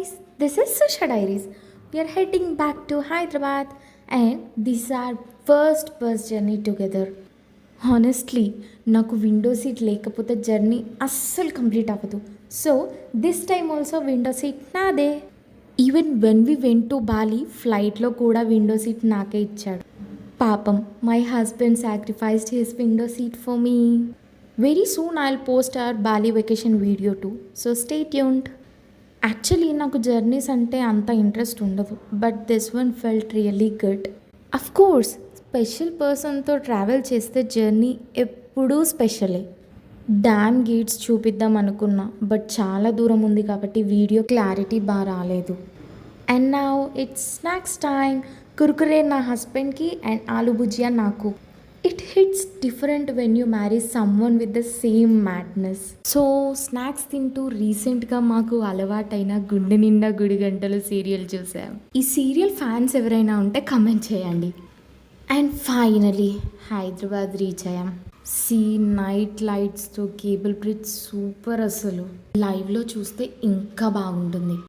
guys, this is Susha Diaries. We are heading back to Hyderabad and this is our first bus journey together. Honestly నాకు window seat లేకపోతే journey అస్సలు complete అవ్వదు. So this time also window seat నాదే. Even when we went to Bali ఫ్లైట్లో కూడా window seat నాకే ఇచ్చాడు. పాపం my husband sacrificed his window seat for me. Very soon I will post our Bali vacation video too, so stay tuned. Actually నాకు journeys అంటే అంత interest ఉండదు, but this one felt really good. Of course special పర్సన్తో travel చేస్తే journey ఎప్పుడూ స్పెషలే. Dam gates చూపిద్దాం అనుకున్నా, but చాలా దూరం ఉంది కాబట్టి వీడియో క్లారిటీ బాగా రాలేదు. And now it's snacks time. Kurkure నా హస్బెండ్కి అండ్ ఆలు భుజియా నాకు. It hits different when you marry someone with the same madness. So snacks తింటూ రీసెంట్గా మాకు అలవాటైన గుండె నిండా గుడి గంటలు సీరియల్ చూసాం. ఈ సీరియల్ ఫ్యాన్స్ ఎవరైనా ఉంటే కమెంట్ చేయండి. అండ్ ఫైనలీ హైదరాబాద్ రీచ్ అయ్యాం. సీ నైట్ లైట్స్తో కేబుల్ బ్రిడ్జ్ సూపర్. అసలు లైవ్లో చూస్తే ఇంకా బాగుంటుంది.